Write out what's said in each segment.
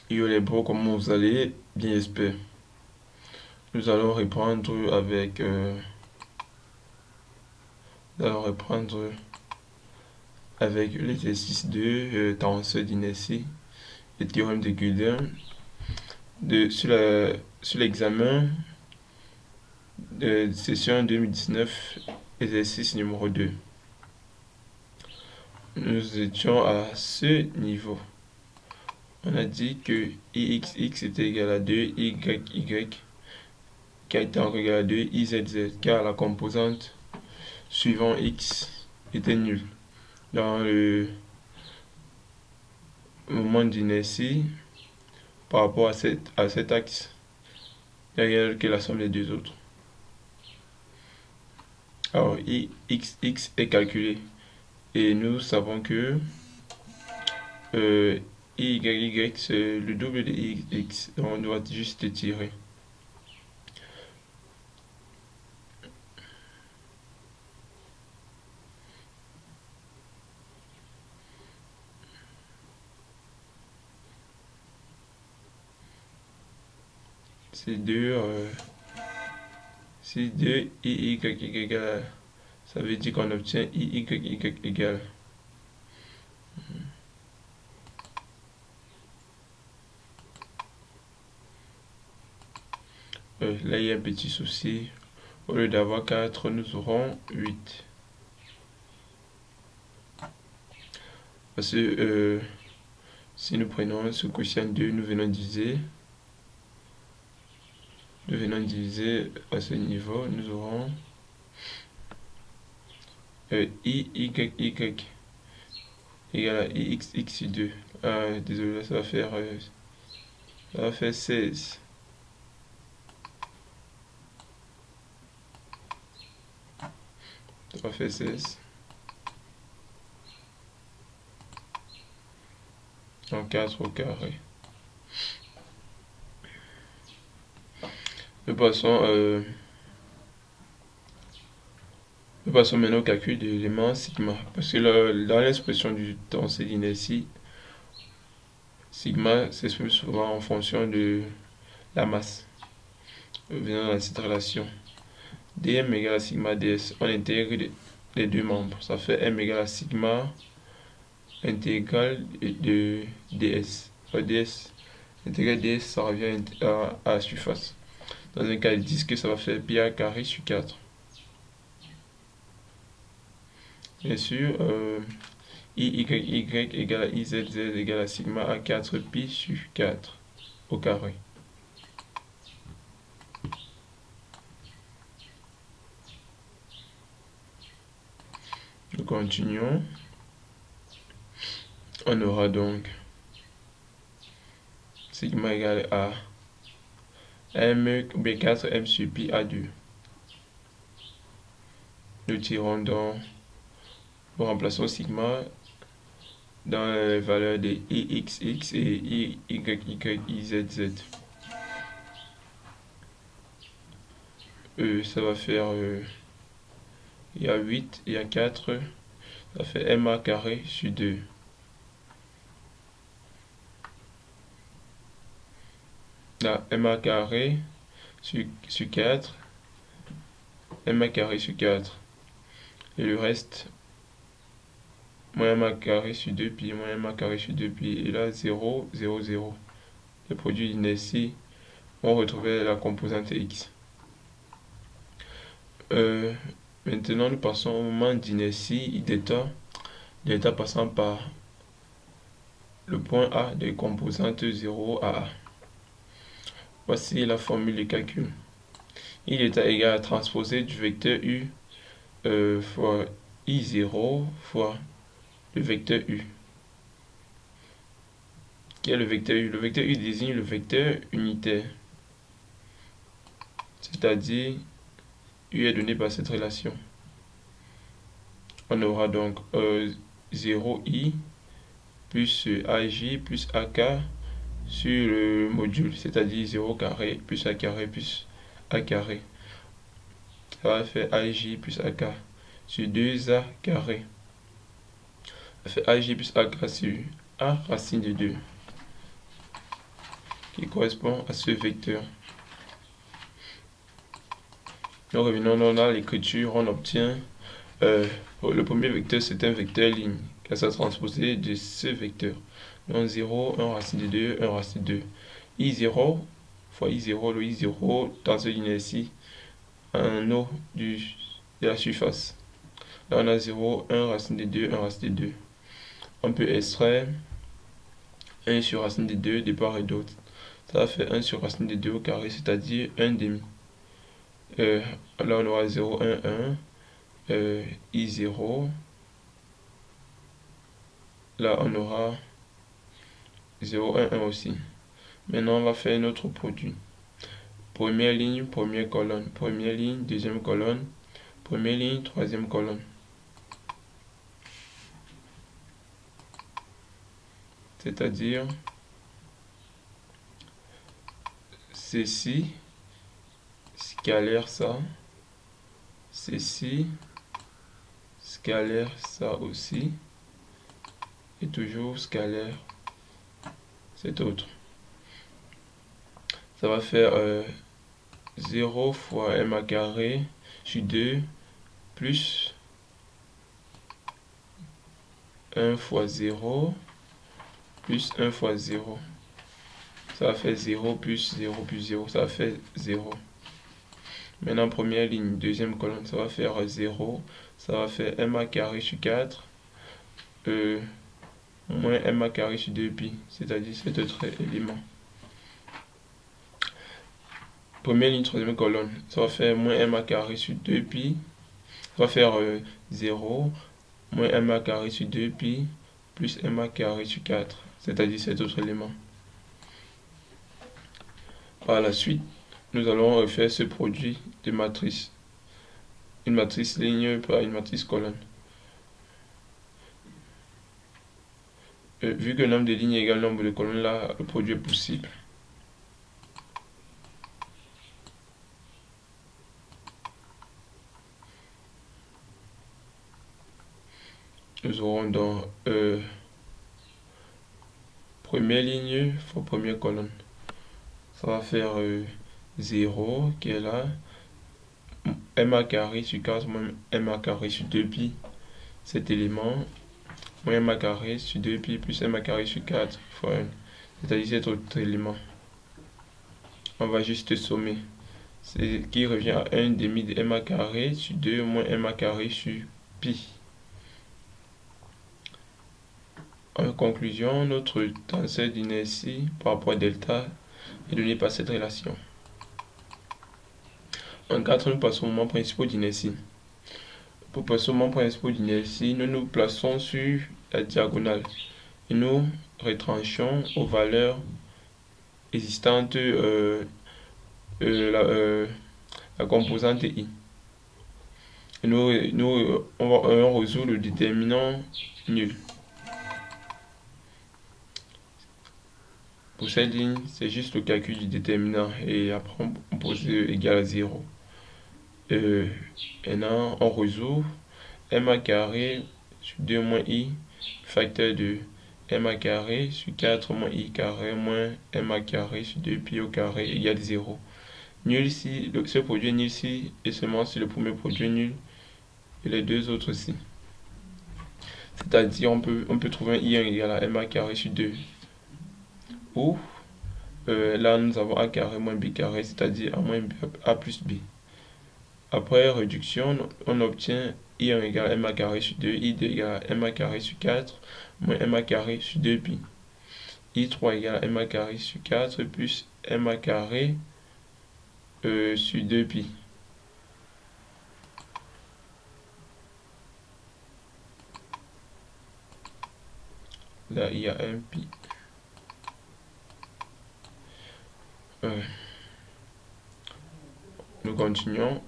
Yo les bros, comment vous allez? Bien j'espère. Nous allons reprendre avec nous allons reprendre avec l'exercice 2 tenseur d'inertie, le théorème de Gödel sur l'examen de session 2019, exercice numéro 2. Nous étions à ce niveau. On a dit que ixx était égal à 2, yy qui était encore égal à 2, izz, car la composante suivant x était nulle. Dans le moment d'inertie, par rapport à cet axe, il n'y a rien que la somme des deux autres. Alors, ixx est calculé. Et nous savons que yy, c'est le double de ix. Donc, on doit juste tirer. C'est 2 yy égale, ça veut dire qu'on obtient yy égale. Là, il y a un petit souci. Au lieu d'avoir 4, nous aurons 8. Parce que si nous prenons ce quotient 2, nous venons diviser à ce niveau, nous aurons yy égale à ixx2. Désolé, ça va faire 16. Ça va faire 16. En 4 au carré. Nous passons maintenant au calcul de l'élément sigma. Parce que dans l'expression du tenseur d'inertie, sigma s'exprime souvent en fonction de la masse. Venons dans cette relation. dm égale à sigma ds. On intègre les deux membres. Ça fait m égale à sigma intégrale de ds. ds. Intégrale ds, ça revient à la surface. Dans un cas, ils disent que ça va faire pi a carré sur 4. Bien sûr, yy égale à izz égale à sigma a 4 pi sur 4 au carré. Nous continuons. On aura donc sigma égale à b4 m sur pi a2. Nous tirons donc, nous remplaçons sigma dans les valeurs de ixx et yyyizz. Ça va faire, il y a 8, il y a 4, ça fait ma carré sur 2. Là, ma carré sur 4, ma carré sur 4. Et le reste, moins ma carré sur 2 pi, moins ma carré sur 2 pi. Et là, 0, 0, 0. Les produits d'inertie vont retrouver la composante x. Maintenant, nous passons au moment d'inertie d'état passant par le point A de composante 0 à A. Voici la formule de calcul. I d'état égal à transposé du vecteur U fois I0 fois le vecteur U. Qui est le vecteur U? Le vecteur U désigne le vecteur unitaire. C'est-à-dire, U est donné par cette relation. On aura donc 0i plus aj plus ak sur le module, c'est-à-dire 0 carré plus a carré plus a carré. Ça va faire aj plus ak sur 2a carré. Ça fait aj plus ak sur a racine de 2. qui correspond à ce vecteur. Nous revenons dans l'écriture, on obtient le premier vecteur, c'est un vecteur ligne, car ça transposé de ce vecteur. Donc 0, 1 racine de 2, 1 racine de 2. I0 fois I0, le I0 dans ce ligne-ci, un eau de la surface. Là on a 0, 1 racine de 2, 1 racine de 2. On peut extraire 1 sur racine de 2 de part et d'autre. Ça va faire 1 sur racine de 2 au carré, c'est-à-dire 1 demi. Là on aura 0, 1, 1. I0. Là on aura 0, 1, 1 aussi. Maintenant on va faire notre produit. Première ligne, première colonne. Première ligne, deuxième colonne. Première ligne, troisième colonne. C'est-à-dire ceci, scalaire ça, ceci, scalaire ça aussi, et toujours scalaire cet autre. Ça va faire 0 fois m carré sur 2 plus 1 fois 0 plus 1 fois 0. Ça va faire 0 plus 0 plus 0, ça va faire 0. Maintenant, première ligne, deuxième colonne, ça va faire 0. Ça va faire m carré sur 4 moins m carré sur 2pi, c'est-à-dire cet autre élément. Première ligne, troisième colonne, ça va faire moins m carré sur 2pi. Ça va faire 0 moins m carré sur 2pi plus m carré sur 4, c'est-à-dire cet autre élément. Par la suite, nous allons refaire ce produit de matrice. Une matrice ligne par une matrice colonne. Vu que le nombre de lignes est égal au nombre de colonnes, là, le produit est possible. Nous aurons donc première ligne fois première colonne. Ça va faire 0 qui est là. M carré sur 4 moins M carré sur 2pi. Cet élément, moins M carré sur 2pi plus M carré sur 4 fois 1. C'est-à-dire cet autre élément. On va juste sommer. C'est qui revient à 1 demi de M carré sur 2 moins M carré sur pi. En conclusion, notre tenseur d'inertie par rapport à delta est donné par cette relation. En 4, nous passons aux moments principaux d'inertie. Pour passer aux moments principaux d'inertie, nous nous plaçons sur la diagonale et nous retranchons aux valeurs existantes la composante i. Et on résout le déterminant nul. Pour cette ligne, c'est juste le calcul du déterminant et après on pose égal à 0. Maintenant, on résout m carré sur 2 moins i, facteur de m carré sur 4 moins i carré moins m carré sur 2pi au carré égale 0. Nul ici, ce produit est nul ici et seulement si le premier produit est nul et les deux autres aussi. C'est-à-dire on peut trouver un i égal à m carré sur 2. Ou là nous avons a carré moins b carré, c'est-à-dire a moins b, a plus b. Après réduction, on obtient i1 égale m carré sur 2, i2 égale m carré sur 4, moins m carré sur 2pi. i3 égale m carré sur 4 plus m carré sur 2pi. Là, il y a un pi. Nous continuons.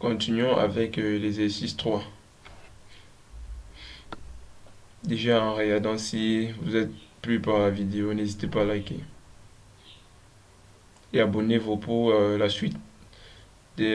Continuons avec l'exercice 3. Déjà en regardant, si vous êtes plu par la vidéo, n'hésitez pas à liker. Et abonnez-vous pour la suite.